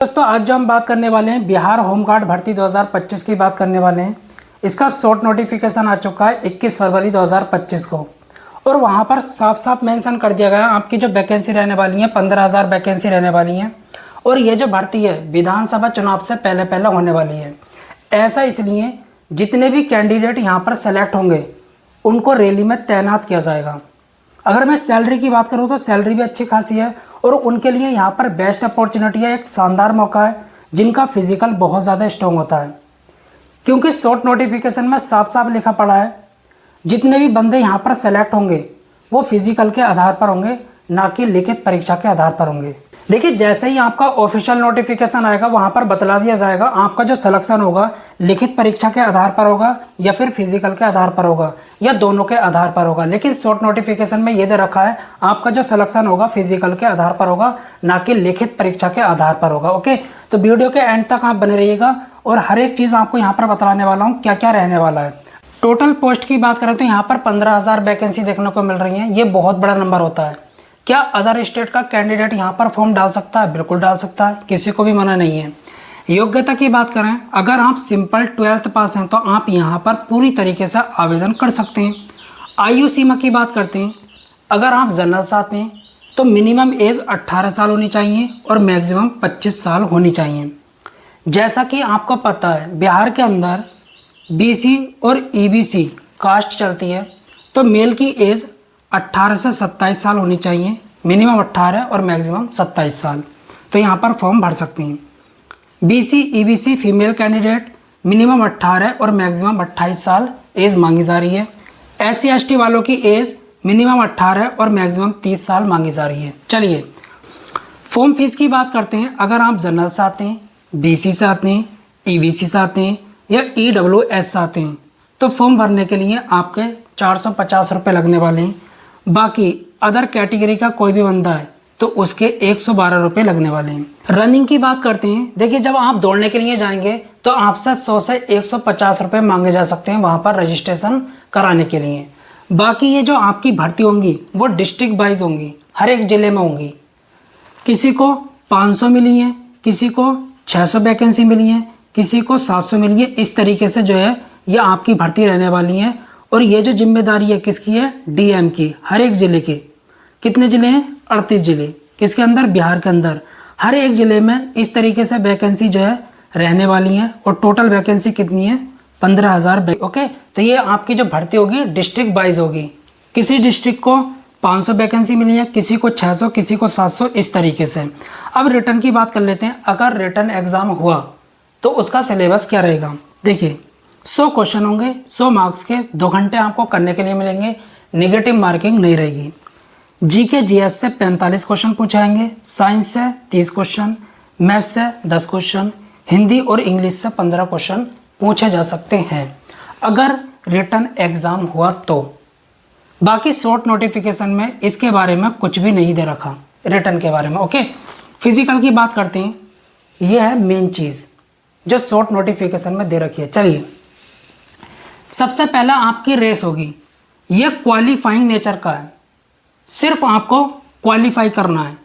दोस्तों आज जो हम बात करने वाले हैं बिहार होमगार्ड भर्ती 2025 की बात करने वाले हैं। इसका शॉर्ट नोटिफिकेशन आ चुका है 21 फरवरी 2025 को और वहां पर साफ साफ मेंशन कर दिया गया आपकी जो वैकेंसी रहने वाली है 15,000 वैकेंसी रहने वाली है और ये जो भर्ती है विधानसभा चुनाव से पहले पहले होने वाली है। ऐसा इसलिए जितने भी कैंडिडेट यहाँ पर सेलेक्ट होंगे उनको रैली में तैनात किया जाएगा। अगर मैं सैलरी की बात करूँ तो सैलरी भी अच्छी खासी है और उनके लिए यहाँ पर बेस्ट अपॉर्चुनिटी है, एक शानदार मौका है जिनका फिजिकल बहुत ज़्यादा स्ट्रॉन्ग होता है। क्योंकि शॉर्ट नोटिफिकेशन में साफ साफ लिखा पड़ा है जितने भी बंदे यहाँ पर सेलेक्ट होंगे वो फिजिकल के आधार पर होंगे, ना कि लिखित परीक्षा के आधार पर होंगे। देखिए जैसे ही आपका ऑफिशियल नोटिफिकेशन आएगा वहाँ पर बतला दिया जाएगा आपका जो सिलेक्शन होगा लिखित परीक्षा के आधार पर होगा या फिर फिजिकल के आधार पर होगा या दोनों के आधार पर होगा। लेकिन शॉर्ट नोटिफिकेशन में ये दे रखा है आपका जो सिलेक्शन होगा फिजिकल के आधार पर होगा, ना कि लिखित परीक्षा के आधार पर होगा। ओके, तो वीडियो के एंड तक आप बने रहिएगा और हर एक चीज़ आपको यहाँ पर बताने वाला हूँ क्या क्या रहने वाला है। टोटल पोस्ट की बात करें तो यहाँ पर 15,000 वैकेंसी देखने को मिल रही है। ये बहुत बड़ा नंबर होता है। क्या अदर स्टेट का कैंडिडेट यहाँ पर फॉर्म डाल सकता है? बिल्कुल डाल सकता है, किसी को भी मना नहीं है। योग्यता की बात करें, अगर आप सिंपल 12th पास हैं तो आप यहाँ पर पूरी तरीके से आवेदन कर सकते हैं। आयु सीमा की बात करते हैं, अगर आप जनरल से आते हैं तो मिनिमम एज 18 साल होनी चाहिए और मैक्सिमम 25 साल होनी चाहिए। जैसा कि आपको पता है बिहार के अंदर BC और EBC कास्ट चलती है, तो मेल की एज 18 से 27 साल होनी चाहिए, मिनिमम 18 और मैक्सिमम 27 साल। तो यहाँ पर फॉर्म भर सकते हैं। BC EBC female candidate minimum 18 और मैक्सिमम 28 साल एज मांगी जा रही है। SC ST वालों की एज मिनिमम 18 और मैक्सिमम 30 साल मांगी जा रही है। चलिए फॉर्म फीस की बात करते हैं। अगर आप जनरल से आते हैं, BC से आते हैं, EBC से आते हैं या EWS से आते हैं तो फॉर्म भरने के लिए आपके 450 रुपये लगने वाले हैं। बाकी अदर कैटेगरी का कोई भी बंदा है तो उसके 112 रुपये लगने वाले हैं। रनिंग की बात करते हैं, देखिए जब आप दौड़ने के लिए जाएंगे तो आपसे 100 से 150 रुपये मांगे जा सकते हैं वहाँ पर रजिस्ट्रेशन कराने के लिए। बाकी ये जो आपकी भर्ती होंगी वो डिस्ट्रिक्ट वाइज होंगी, हर एक ज़िले में होंगी। किसी को 500 मिली है, किसी को 600 वैकेंसी मिली है, किसी को 700 मिली है। इस तरीके से जो है ये आपकी भर्ती रहने वाली है। और ये जो जिम्मेदारी है किसकी है? DM की। हर एक ज़िले के कितने ज़िले हैं? 38 ज़िले। किसके अंदर? बिहार के अंदर। हर एक ज़िले में इस तरीके से वैकेंसी जो है रहने वाली है और टोटल वैकेंसी कितनी है? 15,000। ओके, तो ये आपकी जो भर्ती होगी डिस्ट्रिक्ट वाइज होगी। किसी डिस्ट्रिक्ट को 500 वैकेंसी मिली है, किसी को 600, किसी को 700, इस तरीके से। अब रिटर्न की बात कर लेते हैं। अगर रिटर्न एग्जाम हुआ तो उसका सिलेबस क्या रहेगा? देखिए 100 क्वेश्चन होंगे, 100 मार्क्स के, 2 घंटे आपको करने के लिए मिलेंगे। नेगेटिव मार्किंग नहीं रहेगी। GK GS से 45 क्वेश्चन पूछाएंगे, साइंस से 30 क्वेश्चन, मैथ से 10 क्वेश्चन, हिंदी और इंग्लिश से 15 क्वेश्चन पूछे जा सकते हैं अगर रिटर्न एग्जाम हुआ तो। बाकी शॉर्ट नोटिफिकेशन में इसके बारे में कुछ भी नहीं दे रखा रिटर्न के बारे में। ओके, फिजिकल की बात करते हैं। यह है मेन चीज़ जो शॉर्ट नोटिफिकेशन में दे रखी है। चलिए सबसे पहला आपकी रेस होगी, ये क्वालिफाइंग नेचर का है। सिर्फ आपको क्वालिफाई करना है।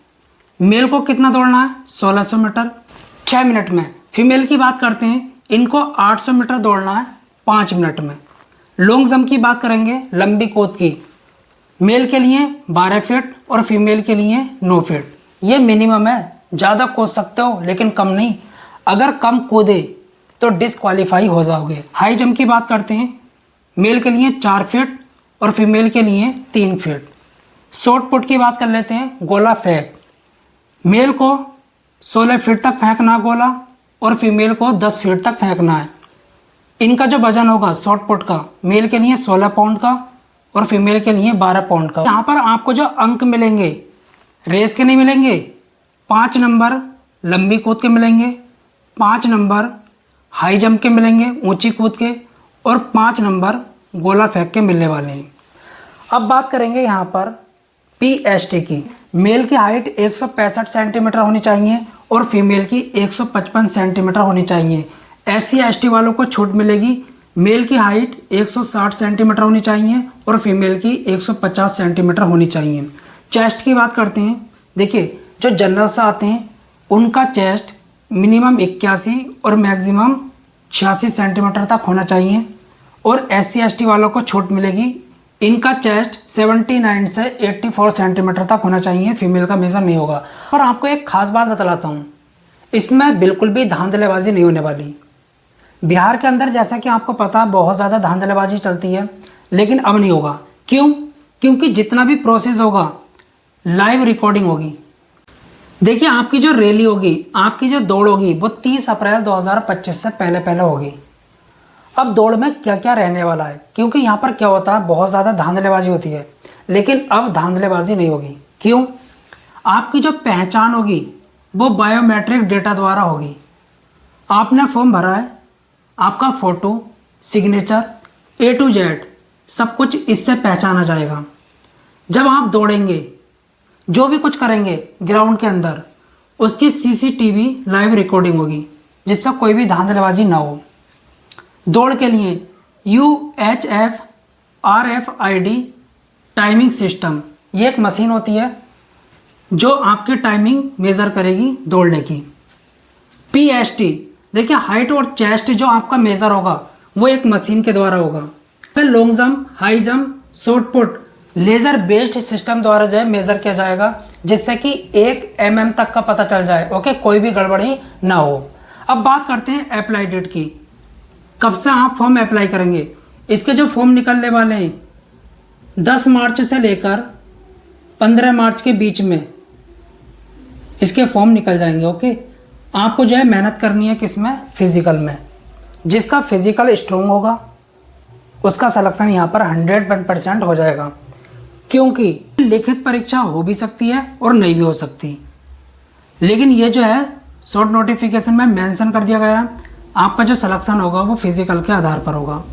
मेल को कितना दौड़ना है? 1600 मीटर 6 मिनट में। फीमेल की बात करते हैं, इनको 800 मीटर दौड़ना है 5 मिनट में। लॉन्ग जंप की बात करेंगे, लंबी कूद की, मेल के लिए 12 फीट और फीमेल के लिए 9 फीट। ये मिनिमम है, ज़्यादा कूद सकते हो लेकिन कम नहीं। अगर कम कूदे तो डिसक्वालीफाई हो जाओगे। हाई जंप की बात करते हैं, मेल के लिए 4 फीट और फीमेल के लिए 3 फीट। शॉर्ट पुट की बात कर लेते हैं, गोला फेंक, मेल को 16 फीट तक फेंकना गोला और फीमेल को 10 फीट तक फेंकना है। इनका जो वजन होगा शॉर्ट पुट का, मेल के लिए 16 पाउंड का और फीमेल के लिए 12 पाउंड का। यहाँ पर आपको जो अंक मिलेंगे रेस के नहीं मिलेंगे, 5 नंबर लंबी कूद के मिलेंगे, 5 नंबर हाई जंप के मिलेंगे ऊंची कूद के और 5 नंबर गोला फेंक के मिलने वाले हैं। अब बात करेंगे यहाँ पर PST की। मेल की हाइट 165 सेंटीमीटर होनी चाहिए और फीमेल की 155 सेंटीमीटर होनी चाहिए। SC ST वालों को छूट मिलेगी। मेल की हाइट 160 सेंटीमीटर होनी चाहिए और फीमेल की 150 सेंटीमीटर होनी चाहिए। चेस्ट की बात करते हैं, देखिए जो जनरल से आते हैं उनका चेस्ट मिनिमम 81 और मैक्सिमम 86 सेंटीमीटर तक होना चाहिए। और SC/ST वालों को छूट मिलेगी, इनका चेस्ट 79 से 84 सेंटीमीटर तक होना चाहिए, फीमेल का मेजर नहीं होगा। और आपको एक खास बात बतलाता हूँ, इसमें बिल्कुल भी धांधलेबाजी नहीं होने वाली। बिहार के अंदर जैसा कि आपको पता है बहुत ज़्यादा धांधलेबाजी चलती है, लेकिन अब नहीं होगा। क्यों? क्योंकि जितना भी प्रोसेस होगा लाइव रिकॉर्डिंग होगी। देखिए, आपकी जो रैली होगी, आपकी जो दौड़ होगी वो 30 अप्रैल 2025 से पहले पहले होगी। अब दौड़ में क्या क्या रहने वाला है, क्योंकि यहाँ पर क्या होता है बहुत ज़्यादा धांधलेबाजी होती है, लेकिन अब धांधलेबाजी नहीं होगी। क्यों? आपकी जो पहचान होगी वो बायोमेट्रिक डेटा द्वारा होगी। आपने फॉर्म भरा है, आपका photo, signature A to Z सब कुछ इससे पहचाना जाएगा। जब आप दौड़ेंगे, जो भी कुछ करेंगे ग्राउंड के अंदर, उसकी CCTV लाइव रिकॉर्डिंग होगी, जिससे कोई भी धांधलेबाजी ना हो। दौड़ के लिए UHF RFID टाइमिंग सिस्टम, ये एक मशीन होती है जो आपकी टाइमिंग मेज़र करेगी दौड़ने की। PST, देखिए हाइट और चेस्ट जो आपका मेज़र होगा वो एक मशीन के द्वारा होगा। फिर long jump, high jump, short put laser based system द्वारा जो है मेज़र किया जाएगा, जिससे कि 1 mm तक का पता चल जाए। ओके, कोई भी गड़बड़ी ना हो। अब बात करते हैं अप्लाई डेट की। कब से आप फॉर्म अप्लाई करेंगे? इसके जो फॉर्म निकलने वाले हैं 10 मार्च से लेकर 15 मार्च के बीच में इसके फॉर्म निकल जाएंगे। ओके, आपको जो है मेहनत करनी है किसमें? फिजिकल में। जिसका फिजिकल स्ट्रॉन्ग होगा उसका सिलेक्शन यहाँ पर 100% हो जाएगा, क्योंकि लिखित परीक्षा हो भी सकती है और नहीं भी हो सकती। लेकिन ये जो है शॉर्ट नोटिफिकेशन में मेंशन कर दिया गया है, आपका जो सिलेक्शन होगा वो फिजिकल के आधार पर होगा।